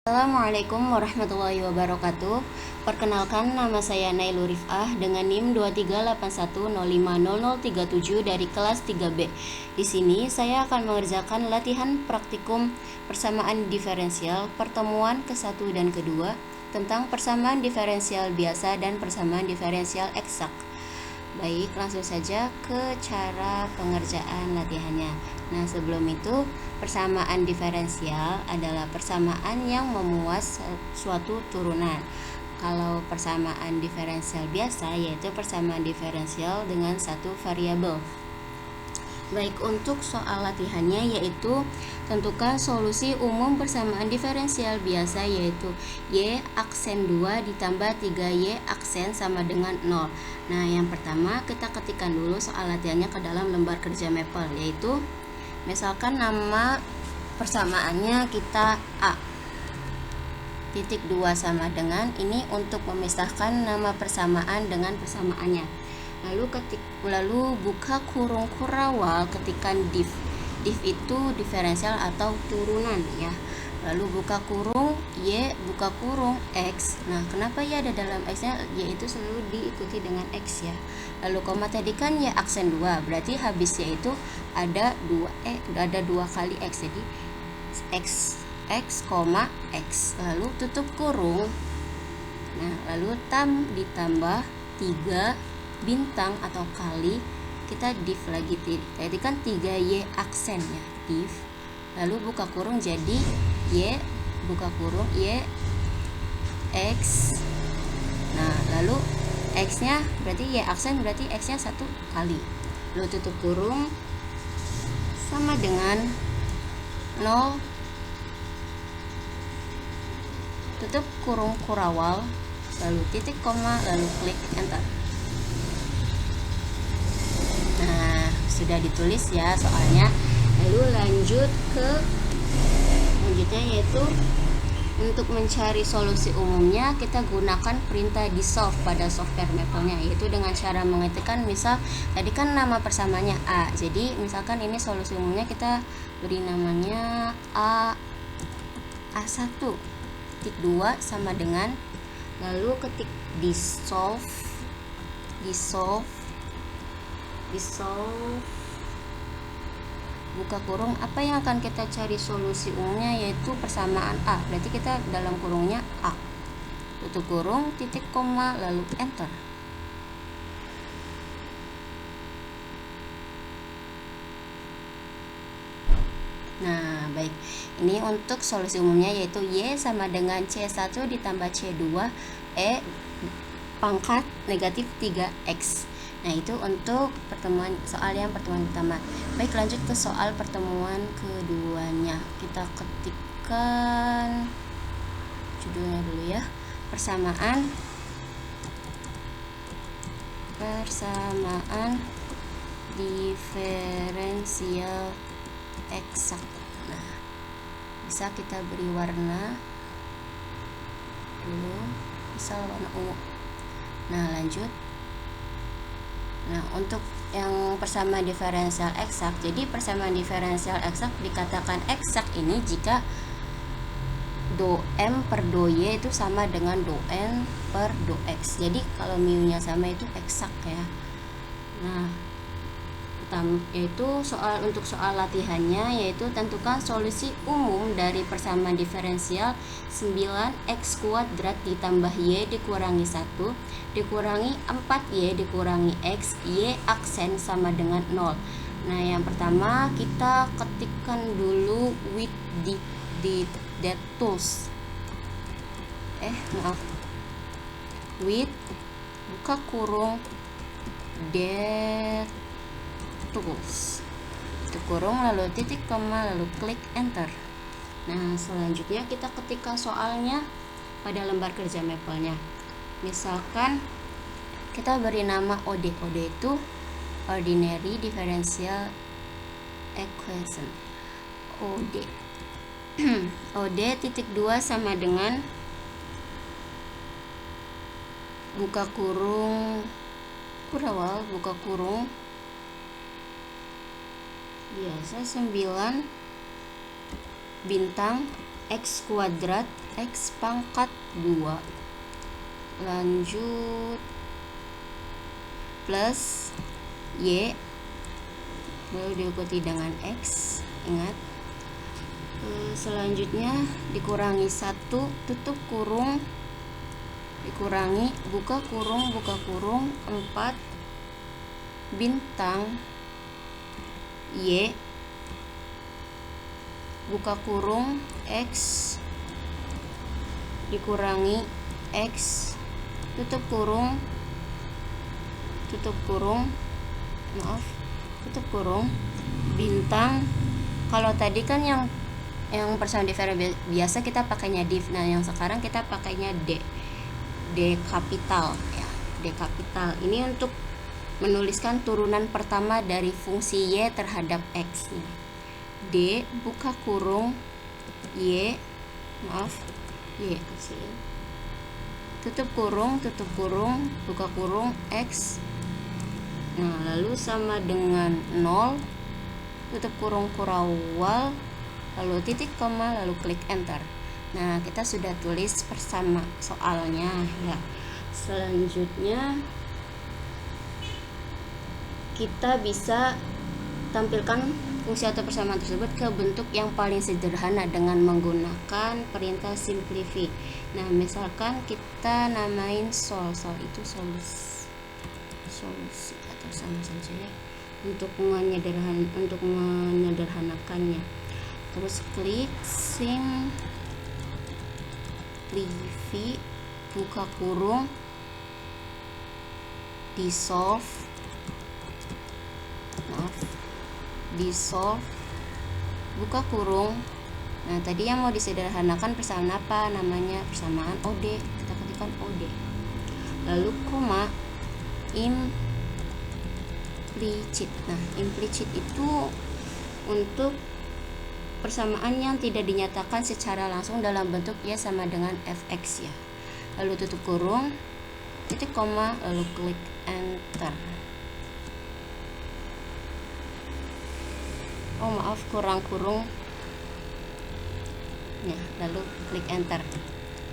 Assalamualaikum warahmatullahi wabarakatuh. Perkenalkan, nama saya Nailul Rifah dengan NIM 2381050037 dari kelas 3B. Di sini saya akan mengerjakan latihan praktikum persamaan diferensial pertemuan ke-1 dan ke-2 tentang persamaan diferensial biasa dan persamaan diferensial eksak. Baik, langsung saja ke cara pengerjaan latihannya. Nah, sebelum itu, persamaan diferensial adalah persamaan yang memuat suatu turunan. Kalau persamaan diferensial biasa, yaitu persamaan diferensial dengan satu variabel. Baik, untuk soal latihannya yaitu tentukan solusi umum persamaan diferensial biasa, yaitu Y aksen 2 ditambah 3Y aksen sama dengan 0. Nah, yang pertama kita ketikkan dulu soal latihannya ke dalam lembar kerja Maple, yaitu misalkan nama persamaannya kita A. Titik 2 sama dengan ini untuk memisahkan nama persamaan dengan persamaannya. Lalu buka kurung kurawal, ketikkan div. Div itu diferensial atau turunan ya. Lalu buka kurung Y, buka kurung X. Nah, kenapa Y ada dalam X-nya? Y itu selalu diikuti dengan X ya. Lalu koma tadi kan Y aksen 2, berarti habis Y itu ada 2 kali X. Jadi X, X. Lalu tutup kurung. Nah, lalu ditambah 3 bintang atau kali, kita div lagi. Tadi kan 3Y aksen ya, div. Lalu buka kurung jadi Y, buka kurung Y X. Nah, lalu X nya berarti Y aksen, berarti X nya 1 kali. Lalu tutup kurung sama dengan 0. Tutup kurung kurawal, lalu titik koma, lalu klik enter. Nah, sudah ditulis ya soalnya. Lalu lanjut ke selanjutnya, yaitu untuk mencari solusi umumnya kita gunakan perintah dissolve pada software Maple-nya, yaitu dengan cara mengetikkan, misal tadi kan nama persamanya A, jadi misalkan ini solusi umumnya kita beri namanya A1 titik 2 sama dengan, lalu ketik dissolve buka kurung, apa yang akan kita cari solusi umumnya, yaitu persamaan A, berarti kita dalam kurungnya A, tutup kurung, titik koma, lalu enter. Nah, baik, ini untuk solusi umumnya yaitu Y sama dengan C1 ditambah C2 E pangkat negatif 3X. Nah, itu untuk soal yang pertemuan pertama. Baik, lanjut ke soal pertemuan keduanya. Kita ketikkan judulnya dulu ya. Persamaan diferensial eksak. Nah, bisa kita beri warna dulu, misal warna ungu. Nah, lanjut. Nah, untuk yang persamaan diferensial eksak, jadi persamaan diferensial eksak dikatakan eksak ini jika do M per do Y itu sama dengan do N per do X. Jadi kalau mu-nya sama itu eksak ya. Nah, yaitu untuk soal latihannya yaitu tentukan solusi umum dari persamaan diferensial 9x kuadrat ditambah Y dikurangi 1 dikurangi 4Y dikurangi X, Y aksen sama dengan 0. Nah, yang pertama kita ketikkan dulu with the tools. With buka kurung tools, itu kurung, lalu titik koma, lalu klik enter. Nah, selanjutnya kita ketikkan soalnya pada lembar kerja Maple-nya. Misalkan kita beri nama OD. OD itu ordinary differential equation. OD OD titik 2 sama dengan buka kurung kurawal, buka kurung biasa 9 bintang X kuadrat X pangkat 2 lanjut plus Y lalu diikuti dengan X, ingat. Selanjutnya dikurangi 1 tutup kurung dikurangi buka kurung 4 bintang Y buka kurung X dikurangi X tutup kurung bintang. Kalau tadi kan yang persamaan diferensial biasa kita pakainya div. Nah, yang sekarang kita pakainya D kapital ya. D kapital ini untuk menuliskan turunan pertama dari fungsi Y terhadap X nih. D buka kurung Y kecil tutup kurung buka kurung X. Nah, lalu sama dengan 0 tutup kurung kurawal lalu titik koma lalu klik enter. Nah, kita sudah tulis bersama soalnya ya. Selanjutnya kita bisa tampilkan fungsi atau persamaan tersebut ke bentuk yang paling sederhana dengan menggunakan perintah simplify. Nah, misalkan kita namain sol itu solusi atau sama saja ya untuk menyederhanakannya. Terus klik simplify buka kurung dissolve buka kurung. Nah, tadi yang mau disederhanakan persamaan apa? Namanya persamaan OD. Kita ketikkan OD. Lalu koma implicit. Nah, implicit itu untuk persamaan yang tidak dinyatakan secara langsung dalam bentuk Y sama dengan fx ya. Lalu tutup kurung, titik koma, lalu klik enter. Oh maaf, kurang kurung ya, lalu klik enter.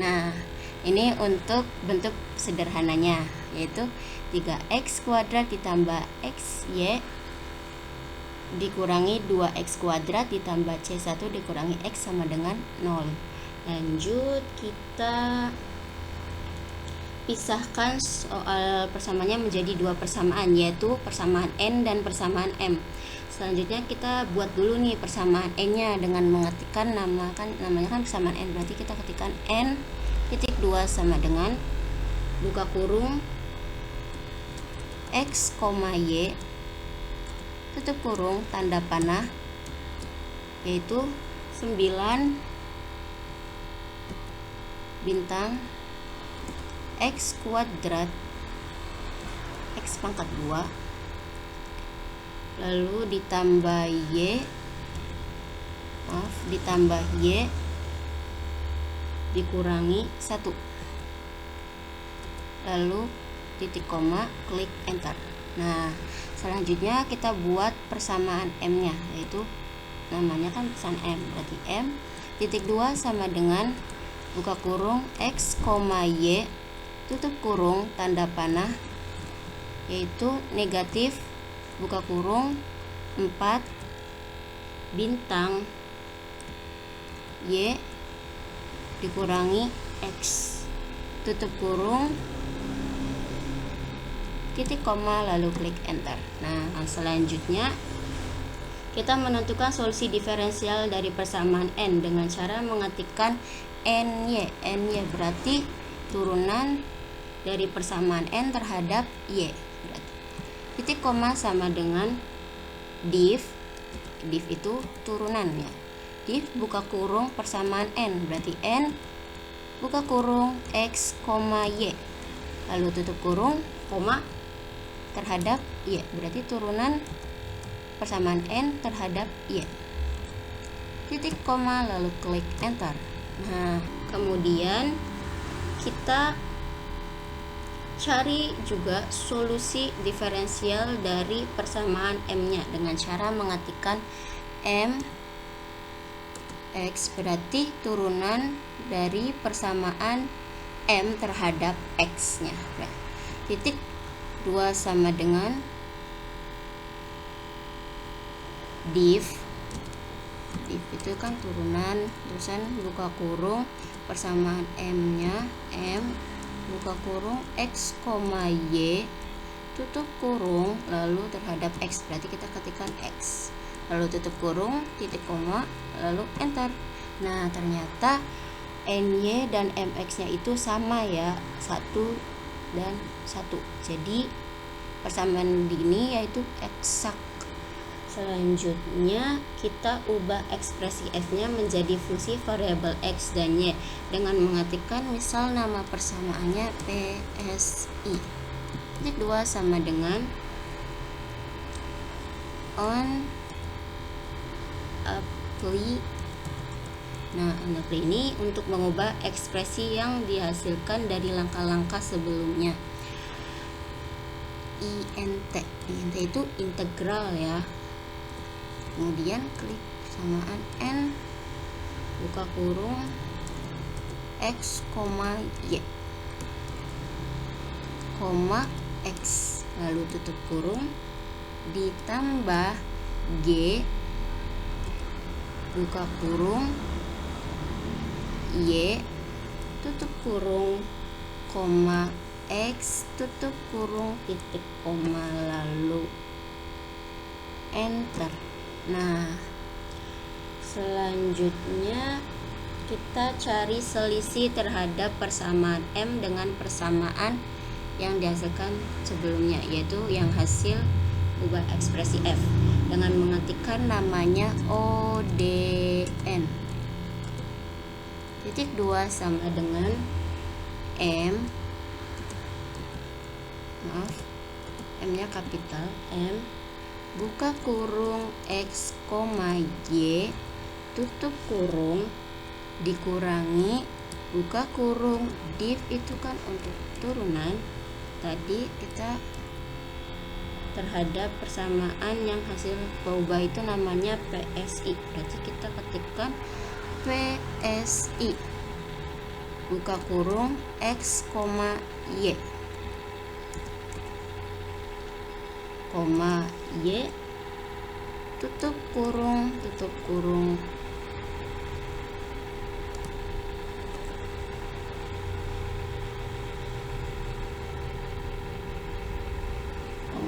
Nah, ini untuk bentuk sederhananya, yaitu 3x kuadrat ditambah xy dikurangi 2x kuadrat ditambah c1 dikurangi x sama dengan 0. Lanjut kita pisahkan soal persamaannya menjadi dua persamaan, yaitu persamaan n dan persamaan m. Selanjutnya kita buat dulu nih persamaan n-nya dengan mengetikkan namanya kan persamaan n, berarti kita ketikkan n titik 2 sama dengan buka kurung x, y tutup kurung tanda panah yaitu 9 bintang x kuadrat x pangkat 2 lalu ditambah y dikurangi 1 lalu titik koma klik enter. Nah, selanjutnya kita buat persamaan m nya, yaitu namanya kan persamaan m, berarti m titik 2 sama dengan buka kurung x, y tutup kurung tanda panah yaitu negatif buka kurung 4 bintang y dikurangi x tutup kurung titik koma lalu klik enter. Nah, selanjutnya kita menentukan solusi diferensial dari persamaan n dengan cara mengetikkan ny berarti turunan dari persamaan n terhadap y. Berarti titik koma sama dengan div itu turunan ya. Div buka kurung persamaan n, berarti n buka kurung x, y lalu tutup kurung koma terhadap y, berarti turunan persamaan n terhadap y. Titik koma lalu klik enter. Nah, kemudian kita cari juga solusi diferensial dari persamaan m nya dengan cara mengetikkan m X berarti turunan dari persamaan M terhadap X-nya. Titik 2 sama dengan div itu kan turunan, terusan buka kurung persamaan M-nya, M buka kurung X, Y tutup kurung lalu terhadap X, berarti kita ketikkan X lalu tutup kurung titik koma lalu enter. Nah ternyata NY dan MX nya itu sama ya, 1 dan 1, jadi persamaan ini yaitu eksak. Selanjutnya kita ubah ekspresi F nya menjadi fungsi variabel X dan Y dengan mengetikkan misal nama persamaannya PSI. Titik 2 sama dengan on apply. Nah, on apply ini untuk mengubah ekspresi yang dihasilkan dari langkah-langkah sebelumnya. INT itu integral ya. Kemudian klik persamaan N buka kurung X, Y, X lalu tutup kurung ditambah G buka kurung Y tutup kurung X tutup kurung titik koma lalu enter. Nah selanjutnya kita cari selisih terhadap persamaan M dengan persamaan yang dihasilkan sebelumnya, yaitu yang hasil ubah ekspresi F dengan mengetikkan namanya ODN. Titik 2 sama dengan M nya kapital M buka kurung X, Y tutup kurung dikurangi buka kurung div itu kan untuk turunan tadi kita terhadap persamaan yang hasil berubah itu namanya PSI, berarti kita ketikkan PSI buka kurung X, Y Y tutup kurung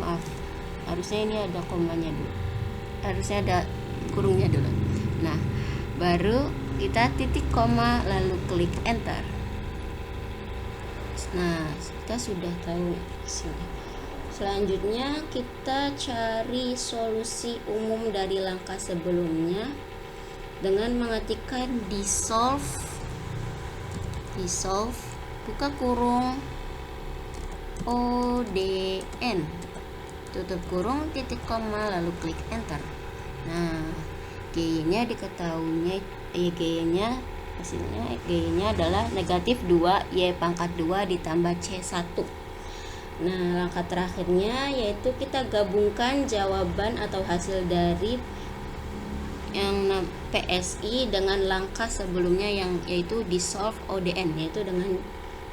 maaf, harusnya ini ada komanya dulu, harusnya ada kurungnya dulu. Nah baru kita titik koma lalu klik enter. Nah kita sudah tahu sini. Selanjutnya kita cari solusi umum dari langkah sebelumnya dengan mengetikkan dissolve buka kurung ODN tutup kurung titik koma lalu klik enter. Nah G-nya diketahuinya G-nya hasilnya G-nya adalah negatif 2 Y pangkat 2 ditambah C1. Nah langkah terakhirnya yaitu kita gabungkan jawaban atau hasil dari yang PSI dengan langkah sebelumnya yang yaitu dissolve ODN, yaitu dengan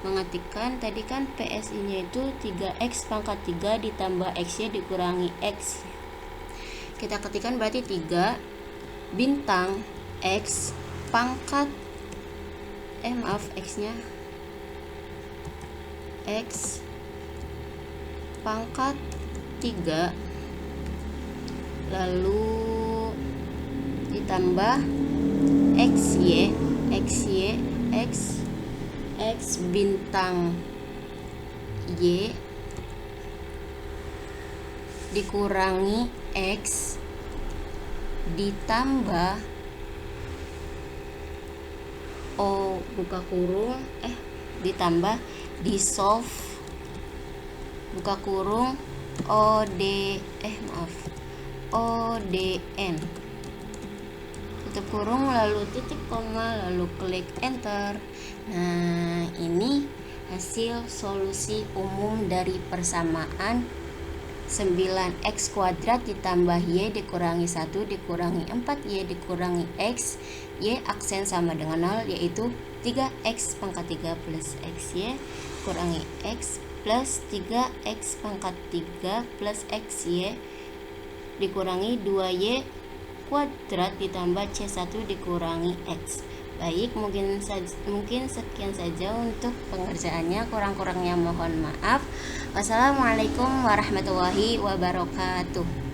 mengetikkan tadi kan PSI nya itu 3X pangkat 3 ditambah X nya dikurangi X, kita ketikkan berarti 3 bintang X pangkat X nya X pangkat 3 lalu ditambah XY X bintang Y dikurangi X ditambah O buka kurung ditambah dissolve buka kurung ODN tutup kurung lalu titik koma lalu klik enter. Nah ini hasil solusi umum dari persamaan 9x kuadrat ditambah y dikurangi 1 dikurangi 4y dikurangi x, y aksen sama dengan 0, yaitu 3x pangkat 3 plus xy kurangi x plus 3x pangkat 3 plus xy dikurangi 2y kuadrat ditambah c1 dikurangi x. Baik, mungkin sekian saja untuk pengerjaannya, kurang-kurangnya mohon maaf. Wassalamualaikum warahmatullahi wabarakatuh.